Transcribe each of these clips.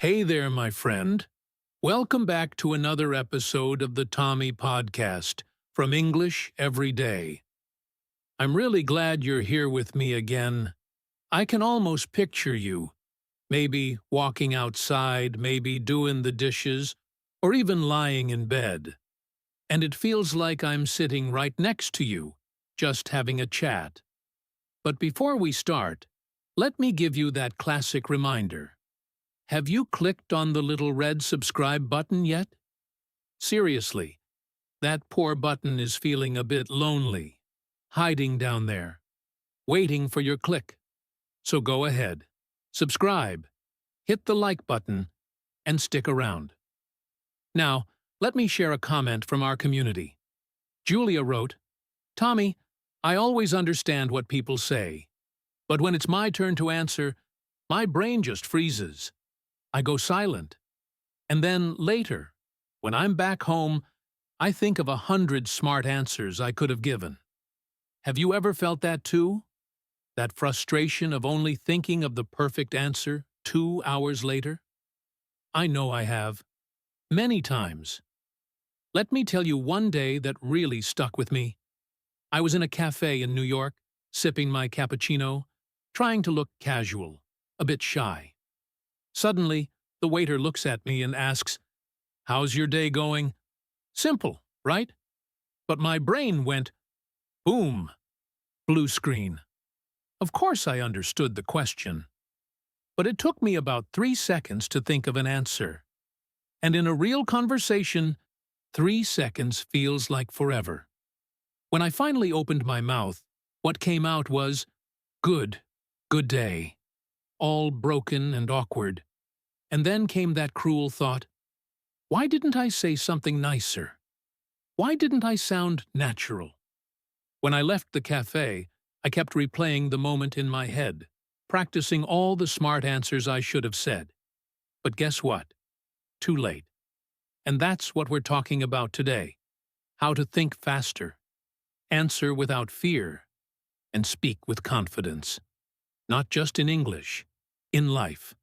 Hey there, my friend. Welcome back to another episode of the Tommy Podcast, from English Every Day. I'm really glad you're here with me again. I can almost picture you, maybe walking outside, maybe doing the dishes, or even lying in bed. And it feels like I'm sitting right next to you, just having a chat. But before we start, let me give you that classic reminder. Have you clicked on the little red subscribe button yet? Seriously, that poor button is feeling a bit lonely, hiding down there, waiting for your click. So go ahead, subscribe, hit the like button, and stick around. Now, let me share a comment from our community. Julia wrote, "Tommy, I always understand what people say, but when it's my turn to answer, my brain just freezes. I go silent. And then later, when I'm back home, I think of 100 smart answers I could have given." Have you ever felt that too? That frustration of only thinking of the perfect answer 2 hours later? I know I have. Many times. Let me tell you one day that really stuck with me. I was in a cafe in New York, sipping my cappuccino, trying to look casual, a bit shy. Suddenly, the waiter looks at me and asks, "How's your day going?" Simple, right? But my brain went, boom, blue screen. Of course I understood the question. But it took me about 3 seconds to think of an answer. And in a real conversation, 3 seconds feels like forever. When I finally opened my mouth, what came out was, good day, all broken and awkward. And then came that cruel thought, why didn't I say something nicer? Why didn't I sound natural? When I left the cafe, I kept replaying the moment in my head, practicing all the smart answers I should have said. But guess what? Too late. And that's what we're talking about today. How to think faster, answer without fear, and speak with confidence. Not just in English, in life.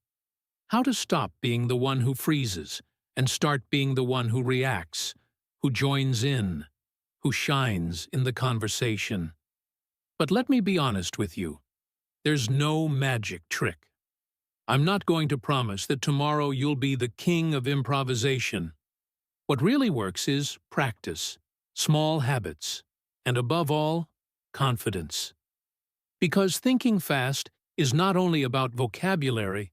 How to stop being the one who freezes and start being the one who reacts, who joins in, who shines in the conversation. But let me be honest with you. There's no magic trick. I'm not going to promise that tomorrow you'll be the king of improvisation. What really works is practice, small habits, and above all, confidence. Because thinking fast is not only about vocabulary,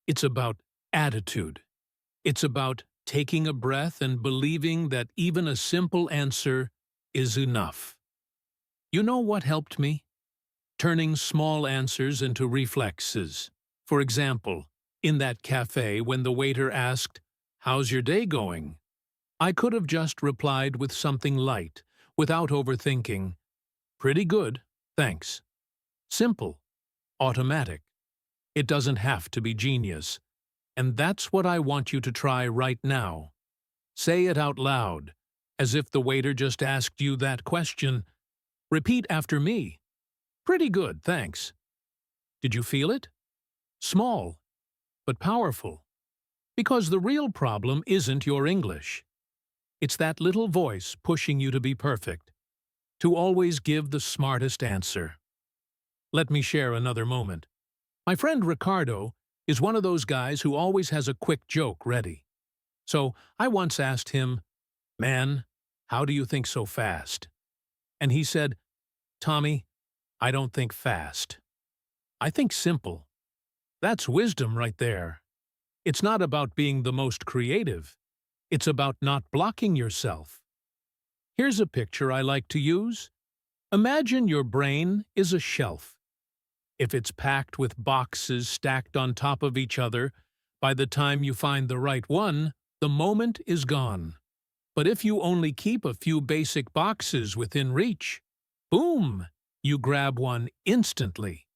it's about attitude. It's about taking a breath and believing that even a simple answer is enough. You know what helped me? Turning small answers into reflexes. For example, in that cafe when the waiter asked, "How's your day going?" I could have just replied with something light, without overthinking. "Pretty good, thanks." Simple. Automatic. It doesn't have to be genius. And that's what I want you to try right now. Say it out loud, as if the waiter just asked you that question. Repeat after me. "Pretty good, thanks." Did you feel it? Small, but powerful. Because the real problem isn't your English. It's that little voice pushing you to be perfect, to always give the smartest answer. Let me share another moment. My friend Ricardo is one of those guys who always has a quick joke ready. So I once asked him, "Man, how do you think so fast?" And he said, "Tommy, I don't think fast. I think simple." That's wisdom right there. It's not about being the most creative. It's about not blocking yourself. Here's a picture I like to use. Imagine your brain is a shelf. If it's packed with boxes stacked on top of each other, by the time you find the right one, the moment is gone. But if you only keep a few basic boxes within reach, boom, you grab one instantly.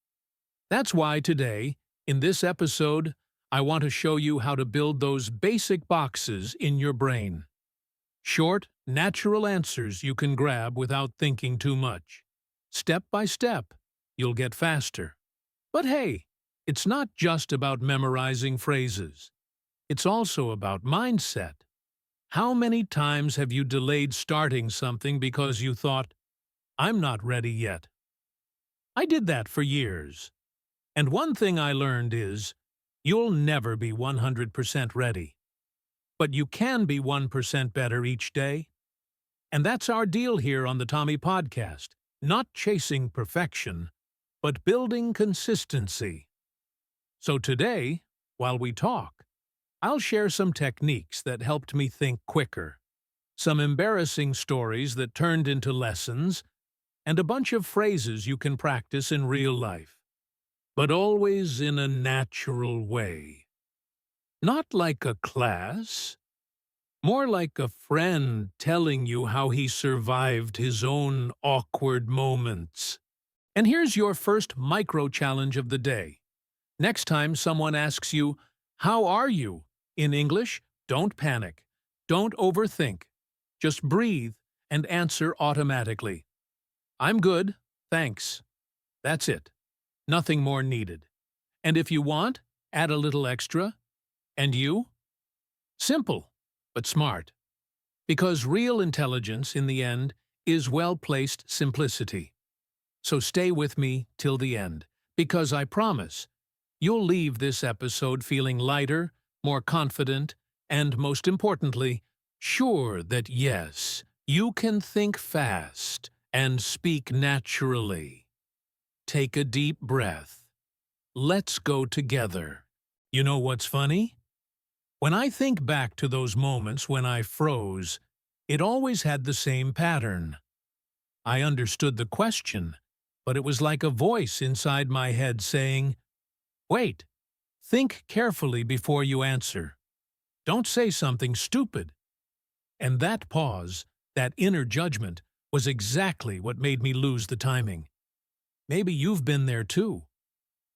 That's why today, in this episode, I want to show you how to build those basic boxes in your brain. Short, natural answers you can grab without thinking too much. Step by step, you'll get faster. But hey, it's not just about memorizing phrases. It's also about mindset. How many times have you delayed starting something because you thought, I'm not ready yet? I did that for years. And one thing I learned is, you'll never be 100% ready. But you can be 1% better each day. And that's our deal here on the Tommy Podcast. Not chasing perfection, but building consistency. So today, while we talk, I'll share some techniques that helped me think quicker, some embarrassing stories that turned into lessons, and a bunch of phrases you can practice in real life, but always in a natural way. Not like a class, more like a friend telling you how he survived his own awkward moments. And here's your first micro-challenge of the day. Next time someone asks you, "How are you?" in English, don't panic. Don't overthink. Just breathe and answer automatically. I'm good, thanks. That's it. Nothing more needed. And if you want, add a little extra. And you? Simple, but smart. Because real intelligence, in the end, is well-placed simplicity. So stay with me till the end, because I promise, you'll leave this episode feeling lighter, more confident, and most importantly, sure that yes, you can think fast and speak naturally. Take a deep breath. Let's go together. You know what's funny? When I think back to those moments when I froze, it always had the same pattern. I understood the question, but it was like a voice inside my head saying, "Wait, think carefully before you answer. Don't say something stupid." And that pause, that inner judgment, was exactly what made me lose the timing. Maybe you've been there too.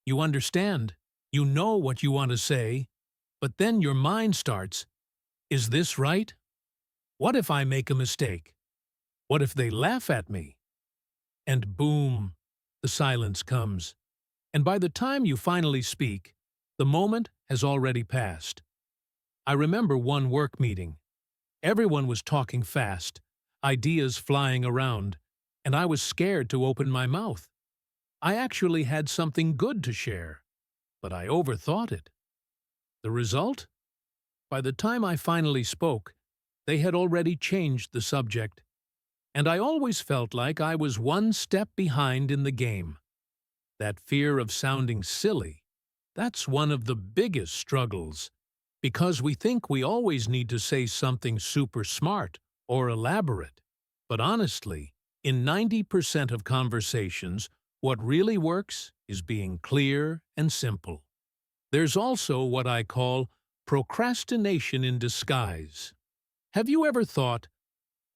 You understand, you know what you want to say, but then your mind starts, is this right? What if I make a mistake? What if they laugh at me? And boom, the silence comes. And by the time you finally speak, the moment has already passed. I remember one work meeting. Everyone was talking fast, ideas flying around, and I was scared to open my mouth. I actually had something good to share, but I overthought it. The result? By the time I finally spoke, they had already changed the subject, and I always felt like I was one step behind in the game. That fear of sounding silly, that's one of the biggest struggles, because we think we always need to say something super smart or elaborate. But honestly, in 90% of conversations, what really works is being clear and simple. There's also what I call procrastination in disguise. Have you ever thought,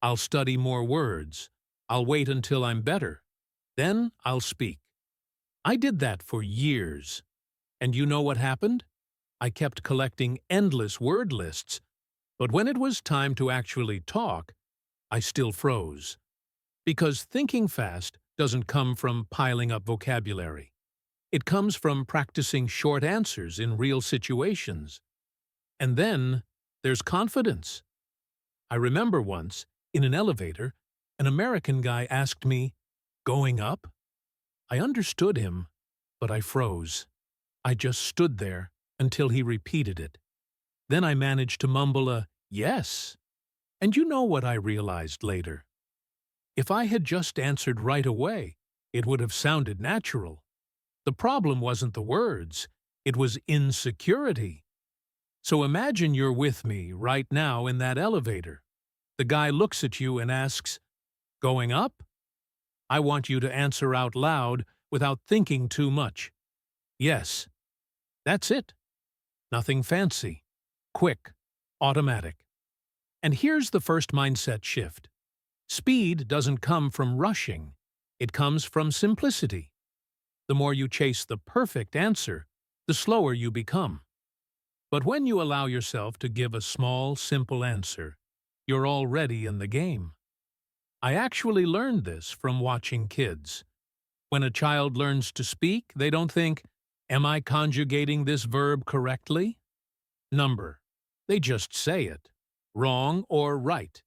I'll study more words, I'll wait until I'm better, then I'll speak? I did that for years. And you know what happened? I kept collecting endless word lists, but when it was time to actually talk, I still froze. Because thinking fast doesn't come from piling up vocabulary. It comes from practicing short answers in real situations. And then there's confidence. I remember once, in an elevator, an American guy asked me, "Going up?" I understood him, but I froze. I just stood there until he repeated it. Then I managed to mumble a "yes." And you know what I realized later? If I had just answered right away, it would have sounded natural. The problem wasn't the words, it was insecurity. So imagine you're with me right now in that elevator. The guy looks at you and asks, "Going up?" I want you to answer out loud without thinking too much. Yes. That's it. Nothing fancy. Quick. Automatic. And here's the first mindset shift. Speed doesn't come from rushing. It comes from simplicity. The more you chase the perfect answer, the slower you become. But when you allow yourself to give a small, simple answer, you're already in the game. I actually learned this from watching kids. When a child learns to speak, they don't think, "Am I conjugating this verb correctly?" Number. They just say it, wrong or right.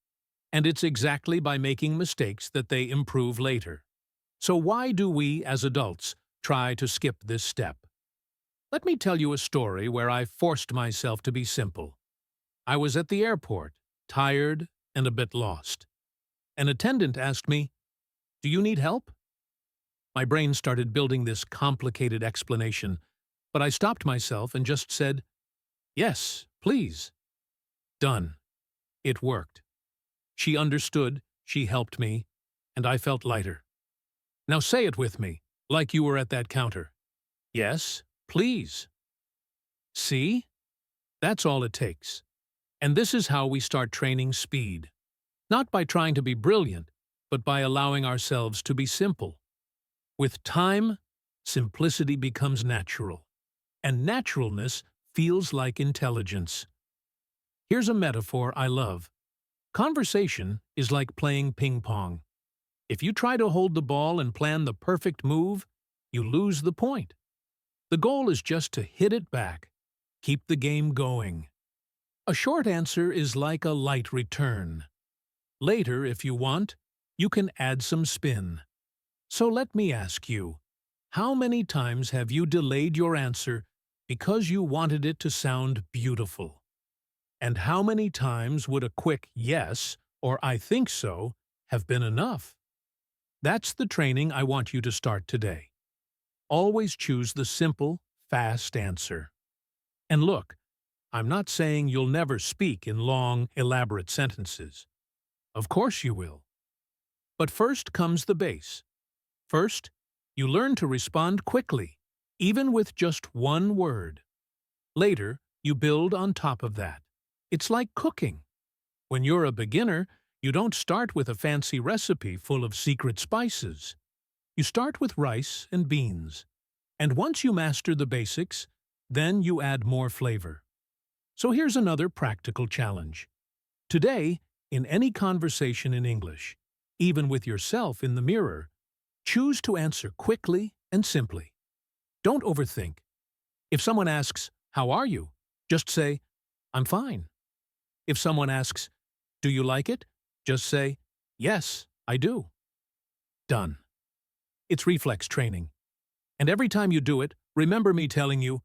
And it's exactly by making mistakes that they improve later. So why do we, as adults, try to skip this step? Let me tell you a story where I forced myself to be simple. I was at the airport, tired and a bit lost. An attendant asked me, "Do you need help?" My brain started building this complicated explanation, but I stopped myself and just said, "Yes, please." Done. It worked. She understood, she helped me, and I felt lighter. Now say it with me, like you were at that counter. Yes, please. See? That's all it takes. And this is how we start training speed. Not by trying to be brilliant, but by allowing ourselves to be simple. With time, simplicity becomes natural, and naturalness feels like intelligence. Here's a metaphor I love. Conversation is like playing ping-pong. If you try to hold the ball and plan the perfect move, you lose the point. The goal is just to hit it back. Keep the game going. A short answer is like a light return. Later, if you want, you can add some spin. So let me ask you, how many times have you delayed your answer because you wanted it to sound beautiful? And how many times would a quick yes or "I think so" have been enough? That's the training I want you to start today. Always choose the simple, fast answer. And look, I'm not saying you'll never speak in long, elaborate sentences. Of course you will. But first comes the base. First, you learn to respond quickly, even with just one word. Later, you build on top of that. It's like cooking. When you're a beginner, you don't start with a fancy recipe full of secret spices. You start with rice and beans. And once you master the basics, then you add more flavor. So here's another practical challenge. Today, in any conversation in English, even with yourself in the mirror, choose to answer quickly and simply. Don't overthink. If someone asks, "How are you?" just say, "I'm fine." If someone asks, "Do you like it?" just say, "Yes, I do." Done. It's reflex training. And every time you do it, remember me telling you,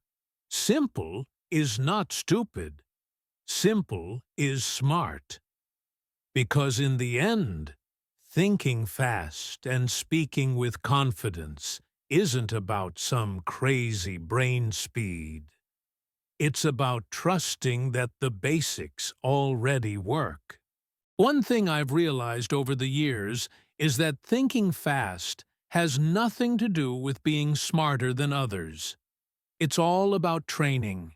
simple is not stupid. Simple is smart. Because in the end, thinking fast and speaking with confidence isn't about some crazy brain speed. It's about trusting that the basics already work. One thing I've realized over the years is that thinking fast has nothing to do with being smarter than others. It's all about training.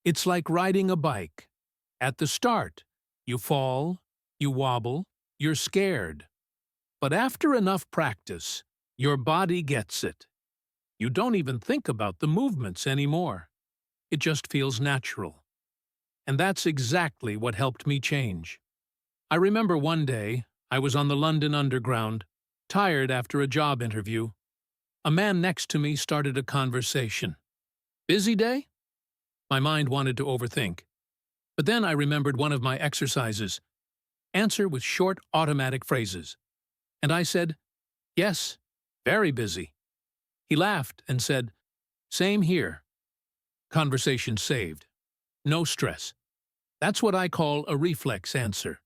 It's like riding a bike. At the start, you fall, you wobble, you're scared. But after enough practice, your body gets it. You don't even think about the movements anymore. It just feels natural. And that's exactly what helped me change. I remember one day, I was on the London Underground, tired after a job interview. A man next to me started a conversation. "Busy day?" My mind wanted to overthink. But then I remembered one of my exercises. Answer with short, automatic phrases. And I said, "Yes, very busy." He laughed and said, "Same here." Conversation saved. No stress. That's what I call a reflex answer.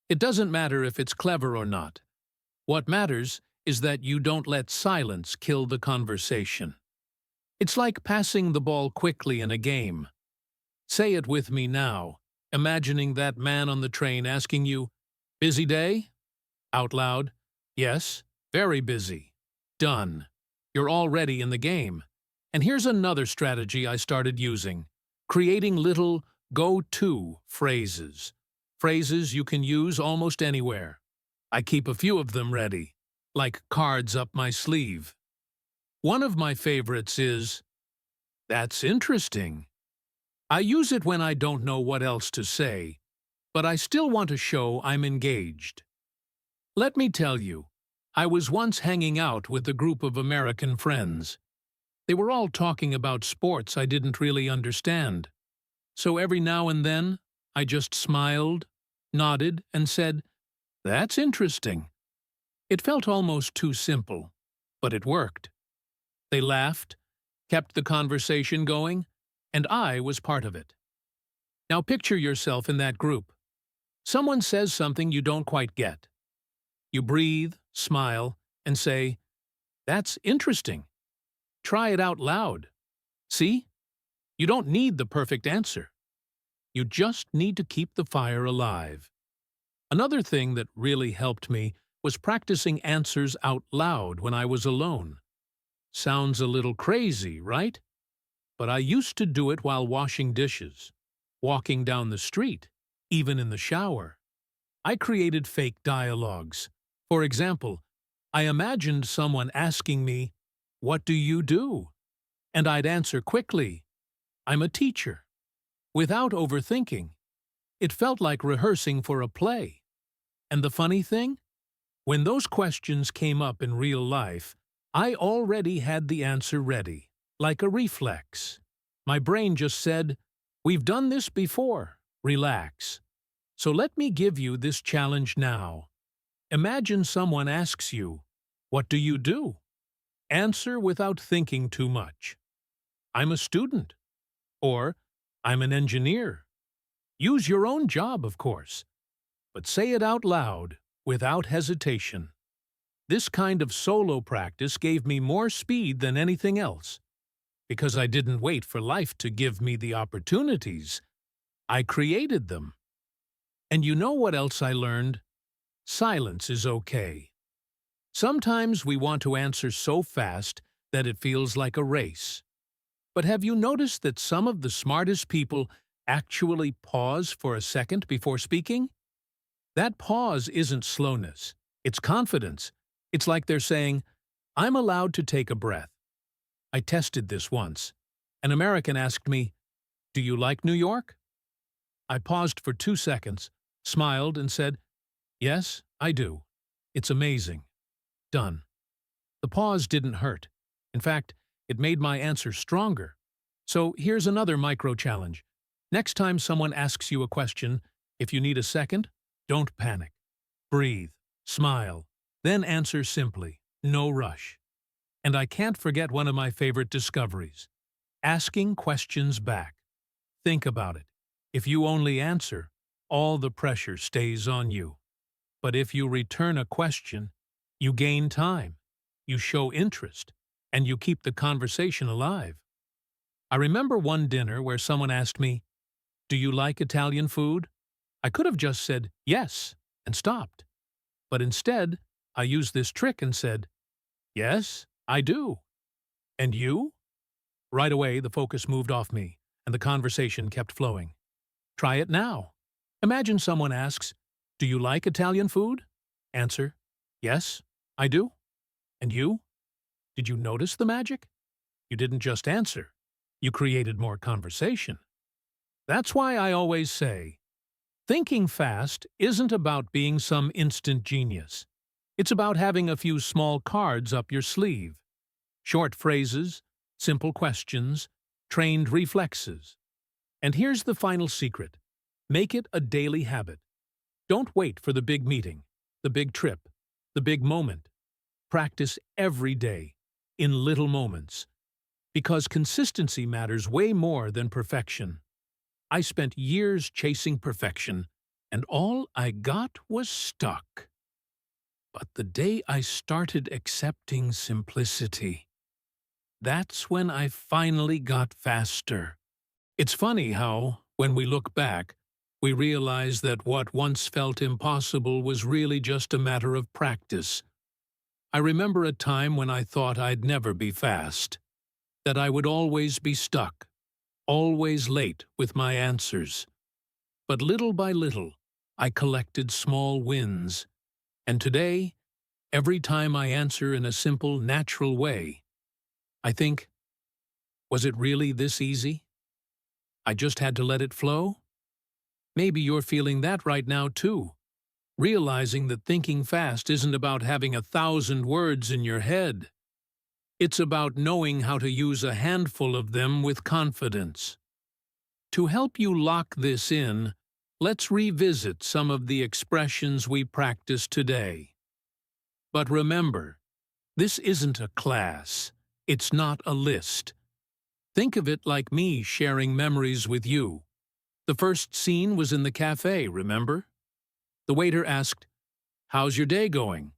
It doesn't matter if it's clever or not. What matters is that you don't let silence kill the conversation. It's like passing the ball quickly in a game. Say it with me now, imagining that man on the train asking you, "Busy day?" Out loud, "Yes, very busy." Done. You're already in the game. And here's another strategy I started using. Creating little go-to phrases. Phrases you can use almost anywhere. I keep a few of them ready, like cards up my sleeve. One of my favorites is, "That's interesting." I use it when I don't know what else to say, but I still want to show I'm engaged. Let me tell you, I was once hanging out with a group of American friends. They were all talking about sports I didn't really understand. So every now and then, I just smiled, nodded, and said, "That's interesting." It felt almost too simple, but it worked. They laughed, kept the conversation going, and I was part of it. Now picture yourself in that group. Someone says something you don't quite get. You breathe, smile, and say, "That's interesting." Try it out loud. See? You don't need the perfect answer. You just need to keep the fire alive. Another thing that really helped me was practicing answers out loud when I was alone. Sounds a little crazy, right? But I used to do it while washing dishes, walking down the street, even in the shower. I created fake dialogues. For example, I imagined someone asking me, "What do you do?" And I'd answer quickly, "I'm a teacher," without overthinking. It felt like rehearsing for a play. And the funny thing? When those questions came up in real life, I already had the answer ready, like a reflex. My brain just said, "We've done this before. Relax." So let me give you this challenge now. Imagine someone asks you, "What do you do?" Answer without thinking too much. "I'm a student." Or, "I'm an engineer." Use your own job, of course, but say it out loud, without hesitation. This kind of solo practice gave me more speed than anything else, because I didn't wait for life to give me the opportunities. I created them. And you know what else I learned? Silence is okay. Sometimes we want to answer so fast that it feels like a race. But have you noticed that some of the smartest people actually pause for a second before speaking? That pause isn't slowness, it's confidence. It's like they're saying, "I'm allowed to take a breath." I tested this once. An American asked me, "Do you like New York?" I paused for 2 seconds, smiled, and said, "Yes, I do. It's amazing." Done. The pause didn't hurt. In fact, it made my answer stronger. So here's another micro-challenge. Next time someone asks you a question, if you need a second, don't panic. Breathe, smile, then answer simply, no rush. And I can't forget one of my favorite discoveries: asking questions back. Think about it. If you only answer, all the pressure stays on you. But if you return a question, you gain time, you show interest, and you keep the conversation alive. I remember one dinner where someone asked me, "Do you like Italian food?" I could have just said, "Yes," and stopped. But instead, I used this trick and said, "Yes, I do. And you?" Right away, the focus moved off me, and the conversation kept flowing. Try it now. Imagine someone asks, "Do you like Italian food?" Answer, "Yes, I do." And you? Did you notice the magic? You didn't just answer. You created more conversation. That's why I always say, thinking fast isn't about being some instant genius. It's about having a few small cards up your sleeve. Short phrases, simple questions, trained reflexes. And here's the final secret. Make it a daily habit. Don't wait for the big meeting, the big trip, the big moment. Practice every day, in little moments. Because consistency matters way more than perfection. I spent years chasing perfection, and all I got was stuck. But the day I started accepting simplicity, that's when I finally got faster. It's funny how, when we look back, we realize that what once felt impossible was really just a matter of practice. I remember a time when I thought I'd never be fast, that I would always be stuck, always late with my answers. But little by little, I collected small wins. And today, every time I answer in a simple, natural way, I think, was it really this easy? I just had to let it flow? Maybe you're feeling that right now too, realizing that thinking fast isn't about having 1,000 words in your head. It's about knowing how to use a handful of them with confidence. To help you lock this in, let's revisit some of the expressions we practiced today. But remember, this isn't a class. It's not a list. Think of it like me sharing memories with you. The first scene was in the cafe, remember? The waiter asked, "How's your day going?"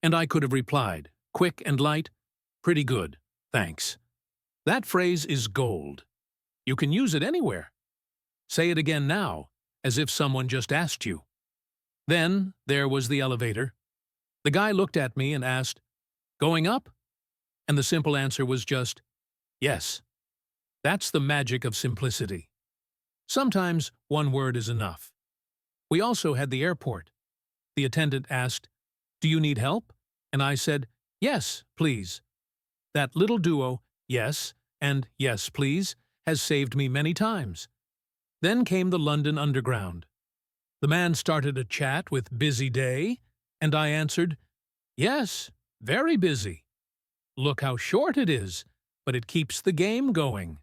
And I could have replied, quick and light, "Pretty good, thanks." That phrase is gold. You can use it anywhere. Say it again now, as if someone just asked you. Then there was the elevator. The guy looked at me and asked, "Going up?" And the simple answer was just, "Yes." That's the magic of simplicity. Sometimes one word is enough. We also had the airport. The attendant asked, "Do you need help?" And I said, "Yes, please." That little duo, "yes" and "yes, please," has saved me many times. Then came the London Underground. The man started a chat with "busy day," and I answered, "Yes, very busy. Look how short it is, but it keeps the game going."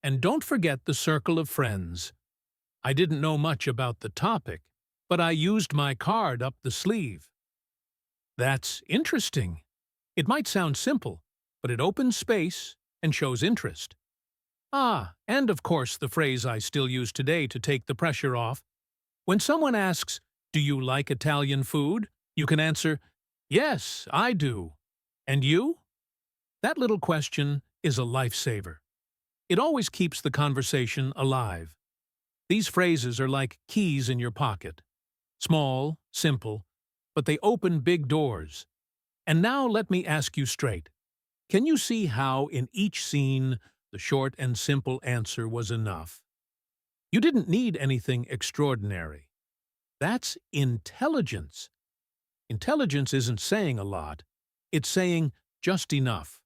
And don't forget the circle of friends. I didn't know much about the topic, but I used my card up the sleeve. That's interesting. It might sound simple, but it opens space and shows interest. And of course the phrase I still use today to take the pressure off. When someone asks, "Do you like Italian food?" you can answer, "Yes, I do." "And you?" That little question is a lifesaver. It always keeps the conversation alive. These phrases are like keys in your pocket. Small, simple, but they open big doors. And now let me ask you straight. Can you see how in each scene the short and simple answer was enough? You didn't need anything extraordinary. That's intelligence. Intelligence isn't saying a lot. It's saying just enough,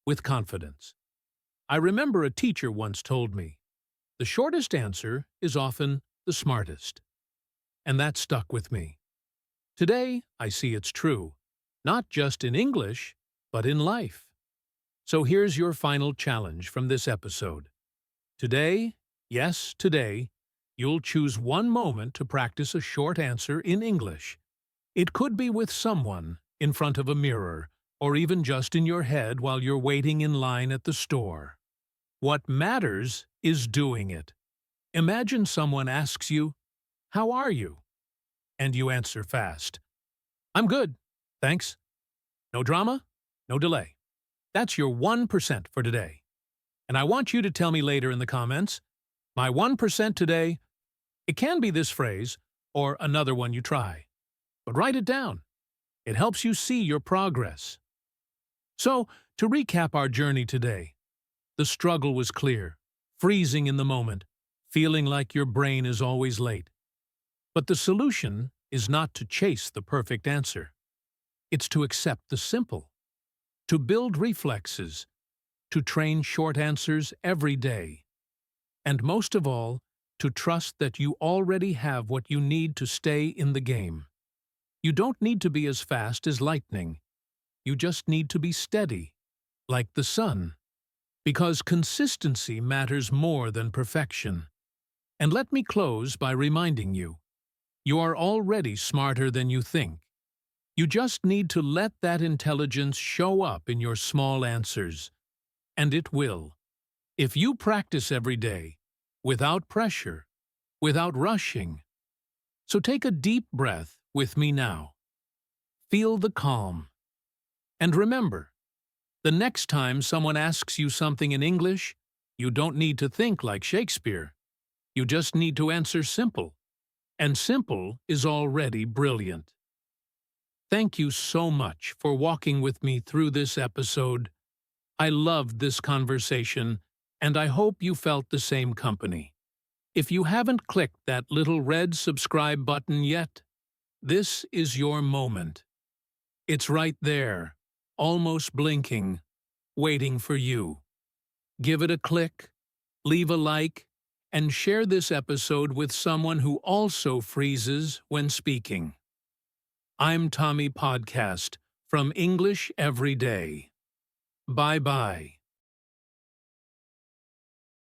with confidence. I remember a teacher once told me, "The shortest answer is often the smartest." And that stuck with me. Today, I see it's true, not just in English, but in life. So here's your final challenge from this episode. Today, yes, today, you'll choose one moment to practice a short answer in English. It could be with someone, in front of a mirror, or even just in your head while you're waiting in line at the store. What matters is doing it. Imagine someone asks you, "How are you?" And you answer fast, "I'm good, thanks." No drama, no delay. That's your 1% for today. And I want you to tell me later in the comments, "My 1% today," it can be this phrase or another one you try. But write it down. It helps you see your progress. So, to recap our journey today, the struggle was clear, freezing in the moment, feeling like your brain is always late. But the solution is not to chase the perfect answer. It's to accept the simple, to build reflexes, to train short answers every day, and most of all, to trust that you already have what you need to stay in the game. You don't need to be as fast as lightning. You just need to be steady, like the sun. Because consistency matters more than perfection. And let me close by reminding you, you are already smarter than you think. You just need to let that intelligence show up in your small answers. And it will. If you practice every day, without pressure, without rushing. So take a deep breath with me now. Feel the calm. And remember, the next time someone asks you something in English, you don't need to think like Shakespeare. You just need to answer simple. And simple is already brilliant. Thank you so much for walking with me through this episode. I loved this conversation, and I hope you felt the same company. If you haven't clicked that little red subscribe button yet, this is your moment. It's right there, almost blinking, waiting for you. Give it a click, leave a like, and share this episode with someone who also freezes when speaking. I'm Tommy Podcast from English Every Day. Bye-bye.